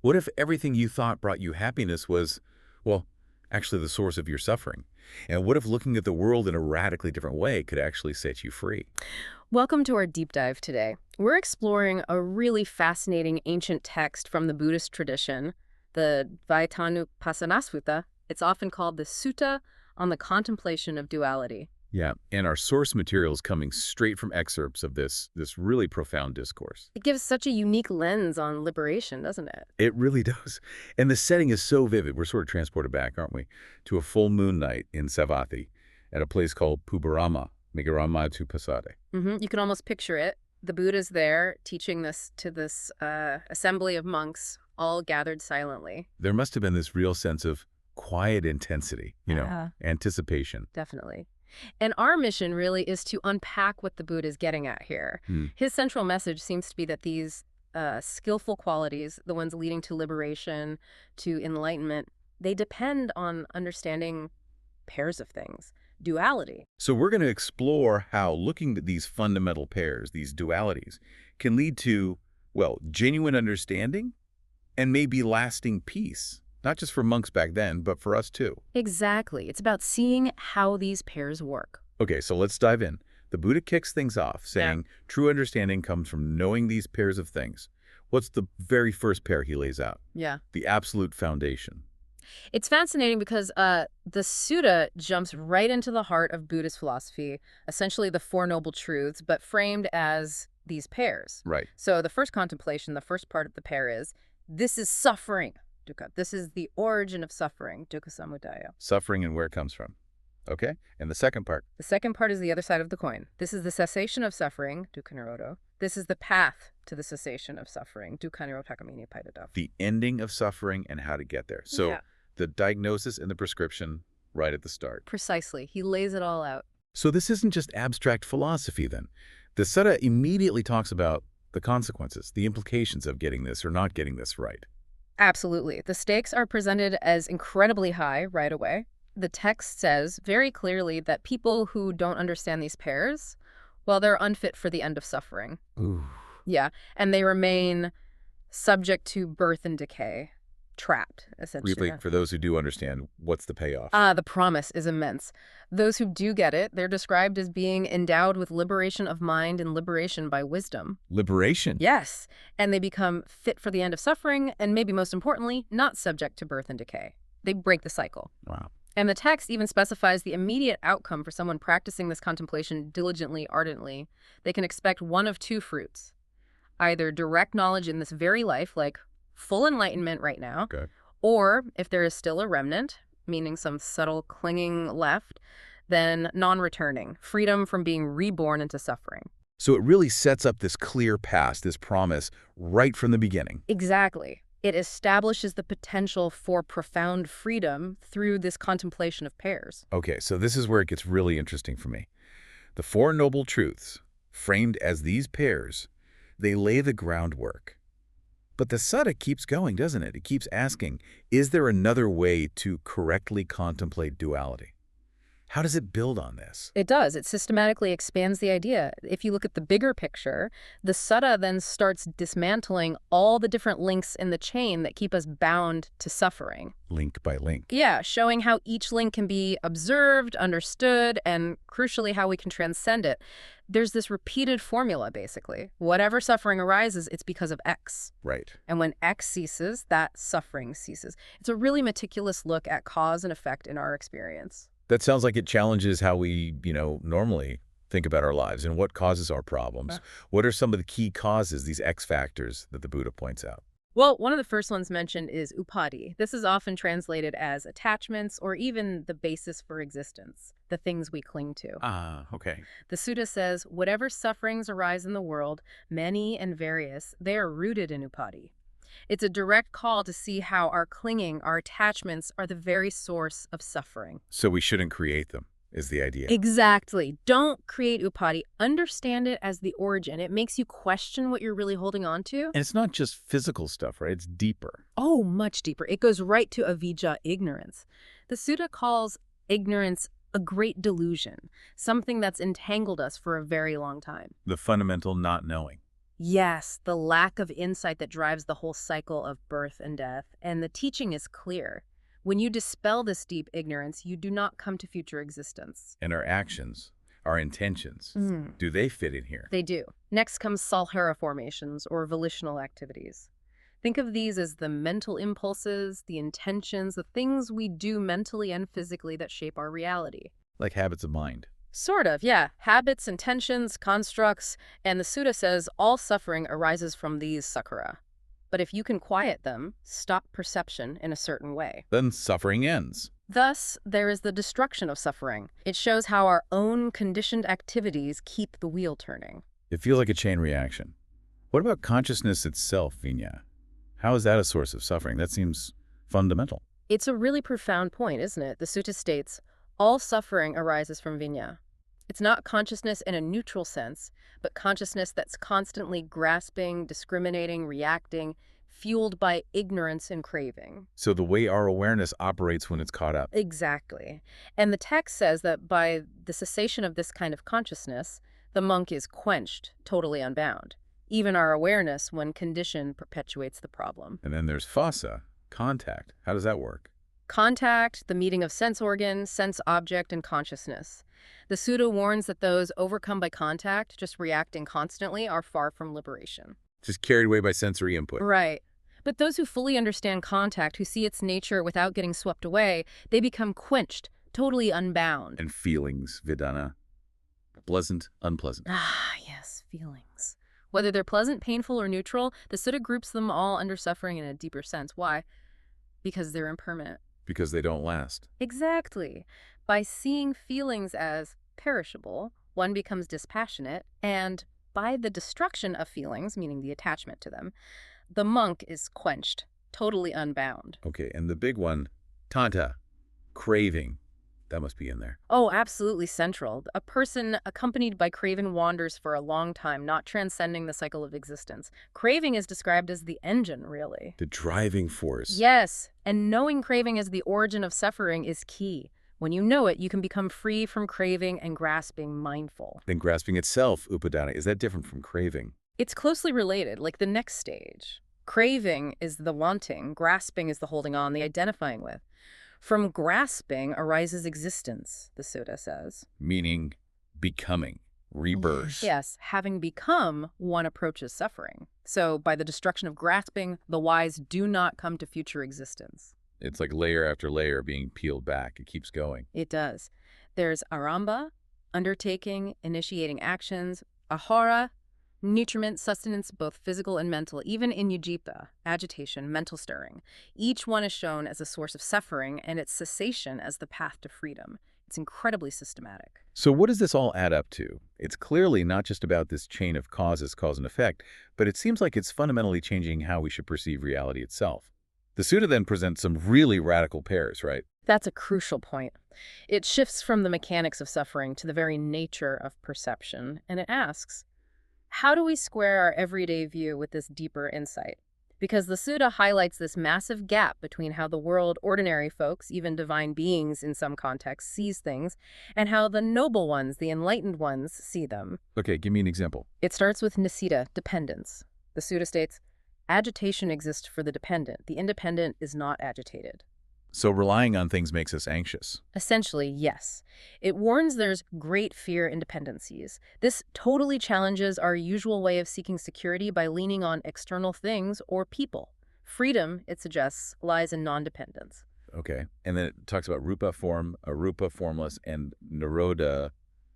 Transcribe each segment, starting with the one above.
What if everything you thought brought you happiness was, well, actually the source of your suffering? And what if looking at the world in a radically different way could actually set you free? Welcome to our deep dive today. We're exploring a really fascinating ancient text from the Buddhist tradition, the Dvayatānupassanāsutta. It's often called the Sutta on the contemplation of duality. Yeah, and our source material is coming straight from excerpts of this really profound discourse. It gives such a unique lens on liberation, doesn't it? It really does. And the setting is so vivid. We're sort of transported back, aren't we, to a full moon night in Savatthi at a place called Pubarama, Dvayatānupassanāsutta. You can almost picture it. The Buddha's there teaching this to this assembly of monks, all gathered silently. There must have been this real sense of quiet intensity, anticipation. Definitely. And our mission really is to unpack what the Buddha is getting at here. His central message seems to be that these skillful qualities, the ones leading to liberation, to enlightenment, they depend on understanding pairs of things, duality. So we're going to explore how looking at these fundamental pairs, these dualities, can lead to, well, genuine understanding and maybe lasting peace. Not just for monks back then, but for us too. Exactly. It's about seeing how these pairs work. Okay, so let's dive in. The Buddha kicks things off, saying true understanding comes from knowing these pairs of things. What's the very first pair he lays out? Yeah. The absolute foundation. It's fascinating because the Sutta jumps right into the heart of Buddhist philosophy, essentially the Four Noble Truths, but framed as these pairs. Right. So the first contemplation, the first part of the pair is, this is suffering. Dukkha. This is the origin of suffering, dukkha samudaya. Suffering and where it comes from. Okay? And the second part? The second part is the other side of the coin. This is the cessation of suffering, dukkha nirodho. This is the path to the cessation of suffering, dukkha nirodhakamini paidadav. The ending of suffering and how to get there. So the diagnosis and the prescription right at the start. Precisely. He lays it all out. So this isn't just abstract philosophy then. The Sutta immediately talks about the consequences, the implications of getting this or not getting this right. Absolutely. The stakes are presented as incredibly high right away. The text says very clearly that people who don't understand these pairs, well, they're unfit for the end of suffering. Ooh. Yeah, and they remain subject to birth and decay, trapped, essentially. Really, for those who do understand, what's the payoff? The promise is immense. Those who do get it, they're described as being endowed with liberation of mind and liberation by wisdom. Liberation? Yes, and they become fit for the end of suffering, and maybe most importantly, not subject to birth and decay. They break the cycle. Wow. And the text even specifies the immediate outcome for someone practicing this contemplation diligently, ardently. They can expect one of two fruits. Either direct knowledge in this very life, like full enlightenment right now, or if there is still a remnant, meaning some subtle clinging left, then non-returning, freedom from being reborn into suffering. So it really sets up this clear path, this promise, right from the beginning. Exactly. It establishes the potential for profound freedom through this contemplation of pairs. Okay, so this is where it gets really interesting for me. The Four Noble Truths, framed as these pairs, they lay the groundwork. But the Sutta keeps going, doesn't it? It keeps asking, is there another way to correctly contemplate duality? How does it build on this? It does. It systematically expands the idea. If you look at the bigger picture, the Sutta then starts dismantling all the different links in the chain that keep us bound to suffering. Link by link. Yeah, showing how each link can be observed, understood, and crucially, how we can transcend it. There's this repeated formula, basically. Whatever suffering arises, it's because of X. Right. And when X ceases, that suffering ceases. It's a really meticulous look at cause and effect in our experience. That sounds like it challenges how we, normally think about our lives and what causes our problems. What are some of the key causes, these X factors that the Buddha points out? Well, one of the first ones mentioned is upadhi. This is often translated as attachments or even the basis for existence, the things we cling to. Okay. The Sutta says, whatever sufferings arise in the world, many and various, they are rooted in upadhi. It's a direct call to see how our clinging, our attachments, are the very source of suffering. So we shouldn't create them, is the idea. Exactly. Don't create upadhi. Understand it as the origin. It makes you question what you're really holding on to. And it's not just physical stuff, right? It's deeper. Oh, much deeper. It goes right to avijja, ignorance. The Sutta calls ignorance a great delusion, something that's entangled us for a very long time. The fundamental not knowing. Yes, the lack of insight that drives the whole cycle of birth and death. And the teaching is clear. When you dispel this deep ignorance, you do not come to future existence. And our actions, our intentions, do they fit in here? They do. Next comes salhara formations, or volitional activities. Think of these as the mental impulses, the intentions, the things we do mentally and physically that shape our reality. Like habits of mind. Sort of, yeah. Habits, intentions, constructs, and the Sutta says all suffering arises from these sakkara. But if you can quiet them, stop perception in a certain way. Then suffering ends. Thus, there is the destruction of suffering. It shows how our own conditioned activities keep the wheel turning. It feels like a chain reaction. What about consciousness itself, Vinya? How is that a source of suffering? That seems fundamental. It's a really profound point, isn't it? The Sutta states, all suffering arises from vinya. It's not consciousness in a neutral sense, but consciousness that's constantly grasping, discriminating, reacting, fueled by ignorance and craving. So the way our awareness operates when it's caught up. Exactly. And the text says that by the cessation of this kind of consciousness, the monk is quenched, totally unbound. Even our awareness, when conditioned, perpetuates the problem. And then there's phassa, contact. How does that work? Contact, the meeting of sense organ, sense object, and consciousness. The Sutta warns that those overcome by contact, just reacting constantly, are far from liberation. Just carried away by sensory input. Right. But those who fully understand contact, who see its nature without getting swept away, they become quenched, totally unbound. And feelings, Vedana. Pleasant, unpleasant. Ah, yes, feelings. Whether they're pleasant, painful, or neutral, the Sutta groups them all under suffering in a deeper sense. Why? Because they're impermanent. Because they don't last. Exactly. By seeing feelings as perishable, one becomes dispassionate, and by the destruction of feelings, meaning the attachment to them, the monk is quenched, totally unbound. Okay, and the big one, tanta, craving. That must be in there. Oh, absolutely central. A person accompanied by craving wanders for a long time, not transcending the cycle of existence. Craving is described as the engine, really. The driving force. Yes, and knowing craving as the origin of suffering is key. When you know it, you can become free from craving and grasping mindful. Then grasping itself, upadana, is that different from craving? It's closely related, like the next stage. Craving is the wanting, grasping is the holding on, the identifying with. From grasping arises existence, the Sutta says. Meaning becoming, rebirth. Yes, having become, one approaches suffering. So by the destruction of grasping, the wise do not come to future existence. It's like layer after layer being peeled back. It keeps going. It does. There's aramba, undertaking, initiating actions, ahara, nutriment, sustenance, both physical and mental, even in ujjipa, agitation, mental stirring. Each one is shown as a source of suffering, and its cessation as the path to freedom. It's incredibly systematic. So what does this all add up to? It's clearly not just about this chain of causes, cause and effect, but it seems like it's fundamentally changing how we should perceive reality itself. The Sutta then presents some really radical pairs, right? That's a crucial point. It shifts from the mechanics of suffering to the very nature of perception, and it asks, how do we square our everyday view with this deeper insight? Because the Sutta highlights this massive gap between how the world, ordinary folks, even divine beings in some contexts, sees things, and how the noble ones, the enlightened ones, see them. Okay, give me an example. It starts with nisita, dependence. The Sutta states, agitation exists for the dependent. The independent is not agitated. So relying on things makes us anxious. Essentially, yes. It warns there's great fear in dependencies. This totally challenges our usual way of seeking security by leaning on external things or people. Freedom, it suggests, lies in non-dependence. Okay, and then it talks about rupa form, arupa formless, and nirodha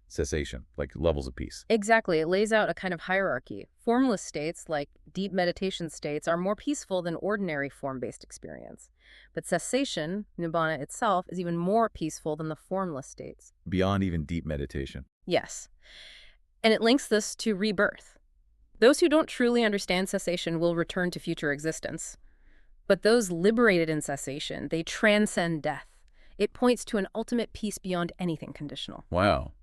cessation, like levels of peace. Exactly. It lays out a kind of hierarchy. Formless states, like deep meditation states, are more peaceful than ordinary form-based experience. But cessation, nibbana itself, is even more peaceful than the formless states. Beyond even deep meditation. Yes. And it links this to rebirth. Those who don't truly understand cessation will return to future existence. But those liberated in cessation, they transcend death. It points to an ultimate peace beyond anything conditional. Wow.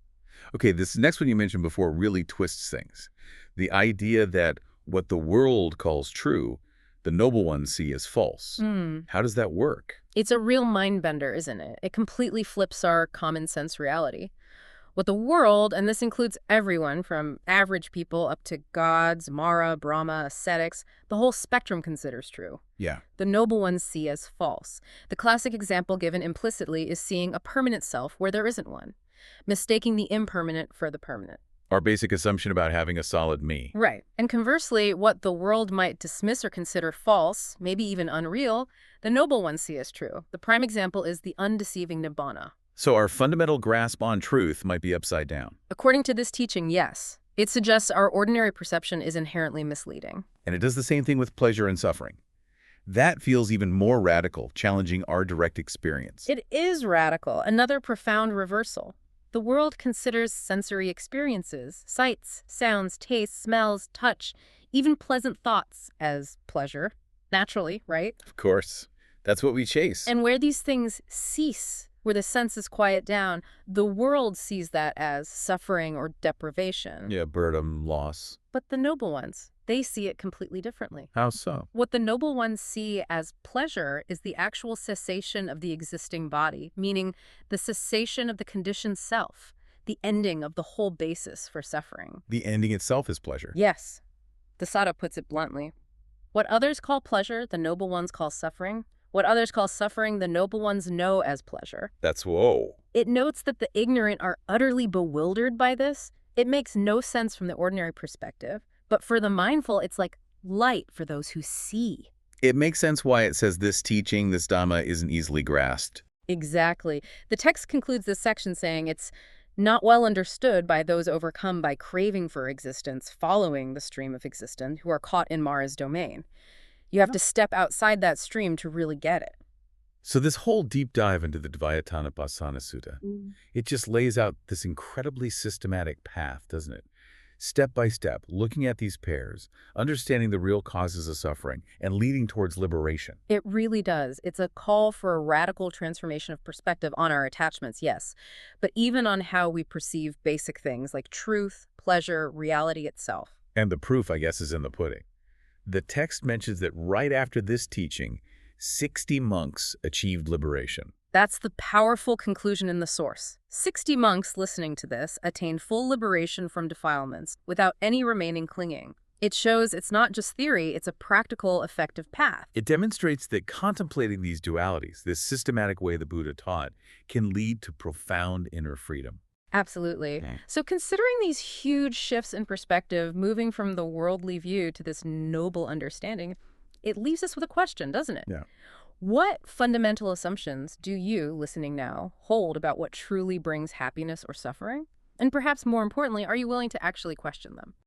Okay, this next one you mentioned before really twists things. The idea that what the world calls true, the noble ones see as false. How does that work? It's a real mind bender, isn't it? It completely flips our common sense reality. What the world, and this includes everyone from average people up to gods, Mara, Brahma, ascetics, the whole spectrum considers true. Yeah. The noble ones see as false. The classic example given implicitly is seeing a permanent self where there isn't one, mistaking the impermanent for the permanent. Our basic assumption about having a solid me. Right. And conversely, what the world might dismiss or consider false, maybe even unreal, the noble ones see as true. The prime example is the undeceiving nibbana. So our fundamental grasp on truth might be upside down. According to this teaching, yes. It suggests our ordinary perception is inherently misleading. And it does the same thing with pleasure and suffering. That feels even more radical, challenging our direct experience. It is radical, another profound reversal. The world considers sensory experiences, sights, sounds, tastes, smells, touch, even pleasant thoughts as pleasure. Naturally, right? Of course. That's what we chase. And where these things cease, where the senses quiet down, the world sees that as suffering or deprivation. Yeah, boredom, loss. But the noble ones, they see it completely differently. How so? What the noble ones see as pleasure is the actual cessation of the existing body, meaning the cessation of the conditioned self, the ending of the whole basis for suffering. The ending itself is pleasure. Yes. The Sutta puts it bluntly. What others call pleasure, the noble ones call suffering. What others call suffering, the noble ones know as pleasure. That's whoa. It notes that the ignorant are utterly bewildered by this. It makes no sense from the ordinary perspective, but for the mindful, it's like light for those who see. It makes sense why it says this teaching, this Dhamma, isn't easily grasped. Exactly. The text concludes this section saying it's not well understood by those overcome by craving for existence, following the stream of existence, who are caught in Mara's domain. You have to step outside that stream to really get it. So this whole deep dive into the Dvayatānupassanāsutta, it just lays out this incredibly systematic path, doesn't it? Step by step, looking at these pairs, understanding the real causes of suffering, and leading towards liberation. It really does. It's a call for a radical transformation of perspective on our attachments, yes, but even on how we perceive basic things like truth, pleasure, reality itself. And the proof, I guess, is in the pudding. The text mentions that right after this teaching, 60 monks achieved liberation. That's the powerful conclusion in the source. 60 monks listening to this attained full liberation from defilements without any remaining clinging. It shows it's not just theory, it's a practical, effective path. It demonstrates that contemplating these dualities, this systematic way the Buddha taught, can lead to profound inner freedom. Absolutely. Okay. So considering these huge shifts in perspective, moving from the worldly view to this noble understanding, it leaves us with a question, doesn't it? Yeah. What fundamental assumptions do you, listening now, hold about what truly brings happiness or suffering? And perhaps more importantly, are you willing to actually question them?